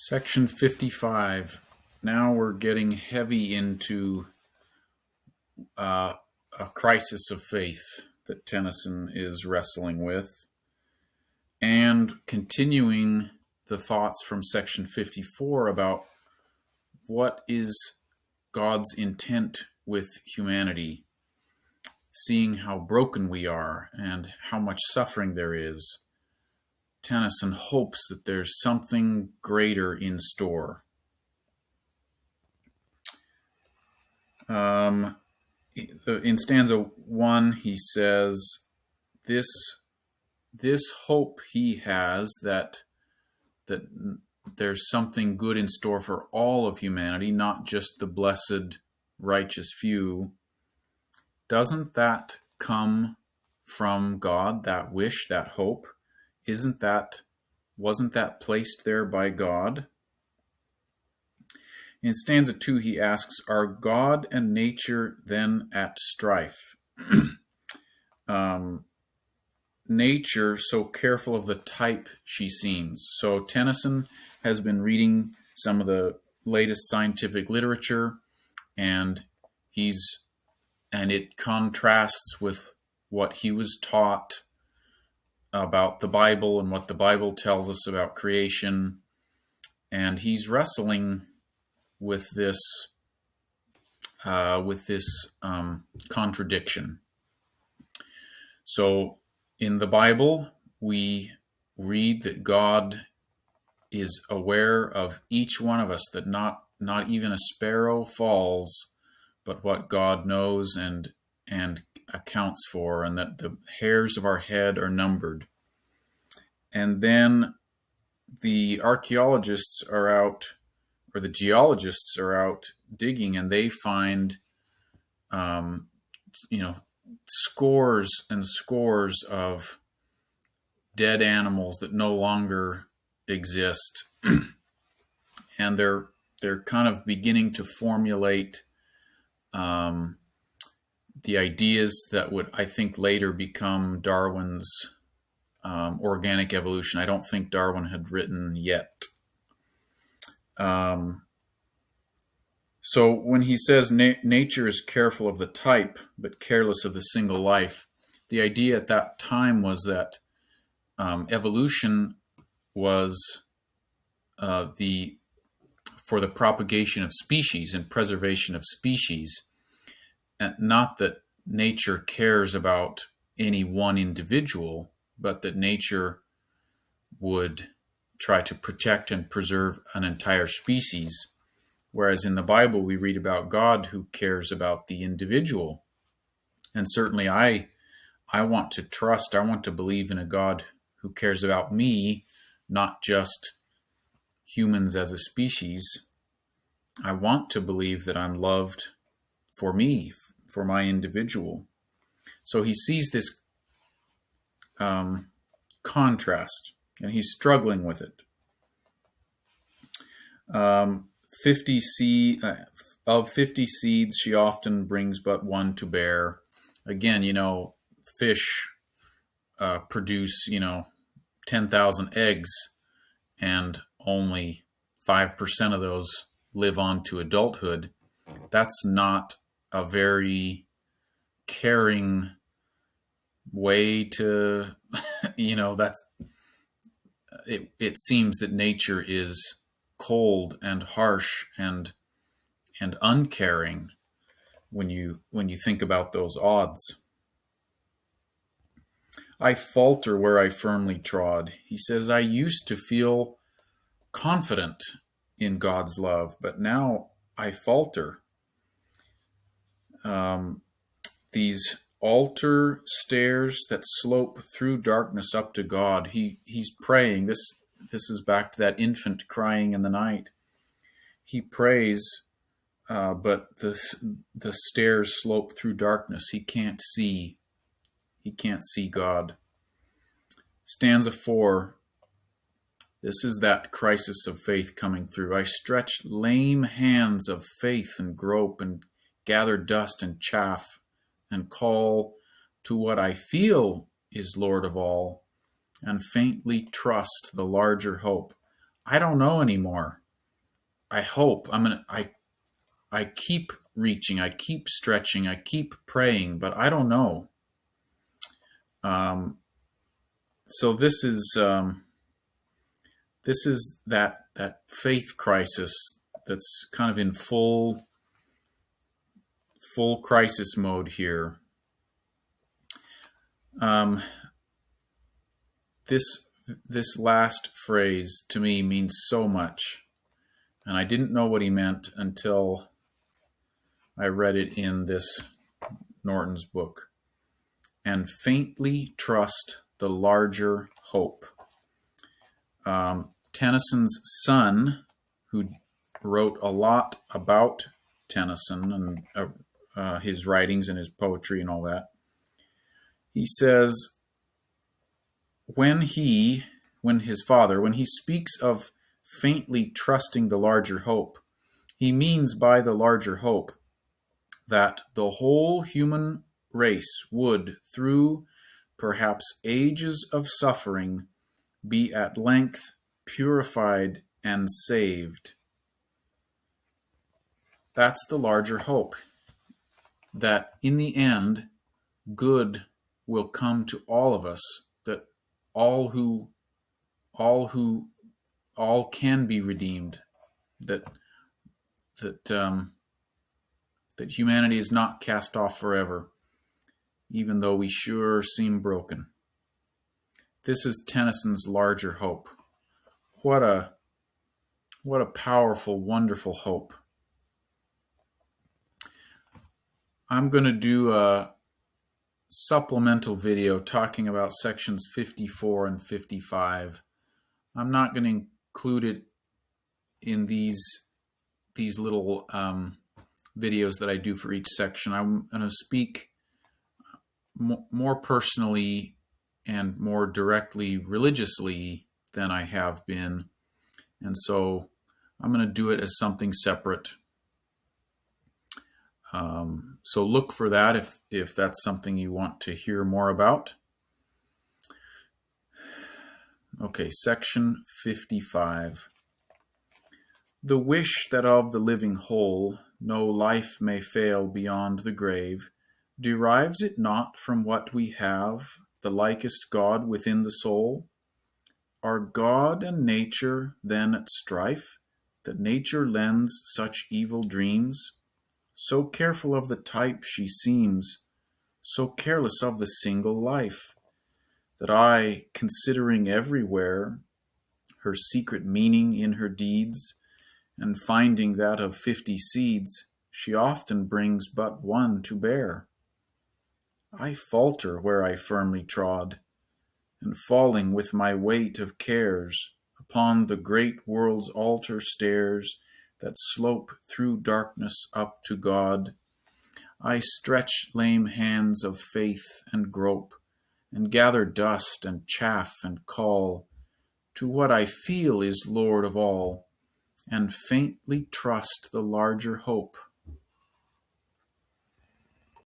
Section 55. Now we're getting heavy into a crisis of faith that Tennyson is wrestling with, and continuing the thoughts from section 54 about what is God's intent with humanity, seeing how broken we are and how much suffering there is. Tennyson hopes that there's something greater in store. In stanza 1, he says, this hope he has that there's something good in store for all of humanity, not just the blessed, righteous few. Doesn't that come from God, that wish, that hope? Wasn't that placed there by God? In stanza 2, he asks, are God and nature then at strife? Nature, so careful of the type she seems. So Tennyson has been reading some of the latest scientific literature, and it contrasts with what he was taught about the Bible and what the Bible tells us about creation. And he's wrestling with this contradiction. So in the Bible, we read that God is aware of each one of us, that not even a sparrow falls, but what God knows and accounts for, and that the hairs of our head are numbered. And then the archaeologists are out, or the geologists are out digging, and they find, scores and scores of dead animals that no longer exist. And they're kind of beginning to formulate the ideas that would, I think, later become Darwin's organic evolution. I don't think Darwin had written yet. So when he says nature is careful of the type, but careless of the single life, the idea at that time was that evolution was for the propagation of species and preservation of species, and not that nature cares about any one individual, but that nature would try to protect and preserve an entire species. Whereas in the Bible, we read about God who cares about the individual. And certainly I want to believe in a God who cares about me, not just humans as a species. I want to believe that I'm loved for me, for my individual. So he sees this contrast, and he's struggling with it. 50 seeds, she often brings but one to bear. Again, fish produce, 10,000 eggs, and only 5% of those live on to adulthood. That's not a very caring way to, it seems that nature is cold and harsh and uncaring when you think about those odds. I falter where I firmly trod. He says, I used to feel confident in God's love, but now I falter. These altar stairs that slope through darkness up to God. He's praying. This is back to that infant crying in the night. He prays, but the stairs slope through darkness. He can't see God. Stanza 4. This is that crisis of faith coming through. I stretch lame hands of faith and grope and gather dust and chaff and call to what I feel is Lord of all, and faintly trust the larger hope. I don't know anymore. I hope I keep reaching, I keep stretching, I keep praying, but I don't know. Um, so this is that faith crisis that's kind of in full crisis mode here. Um, this this last phrase to me means so much, and I didn't know what he meant until I read it in this Norton's book. And faintly trust the larger hope. Tennyson's son, who wrote a lot about Tennyson and his writings and his poetry and all that, he says when he speaks of faintly trusting the larger hope, he means by the larger hope that the whole human race would, through perhaps ages of suffering, be at length purified and saved. That's the larger hope, that in the end, good will come to all of us, that all can be redeemed, that humanity is not cast off forever, even though we sure seem broken. This is Tennyson's larger hope. What a powerful, wonderful hope. I'm going to do a supplemental video talking about sections 54 and 55. I'm not going to include it in these little videos that I do for each section. I'm going to speak more personally and more directly religiously than I have been. And so I'm going to do it as something separate. So look for that if that's something you want to hear more about. Okay, section 55. The wish that of the living whole no life may fail beyond the grave, derives it not from what we have, the likest God within the soul? Are God and nature then at strife, that nature lends such evil dreams? So careful of the type she seems, so careless of the single life, that I, considering everywhere her secret meaning in her deeds, and finding that of 50 seeds she often brings but one to bear, I falter where I firmly trod, and falling with my weight of cares upon the great world's altar stairs that slope through darkness up to God, I stretch lame hands of faith and grope, and gather dust and chaff and call to what I feel is Lord of all, and faintly trust the larger hope.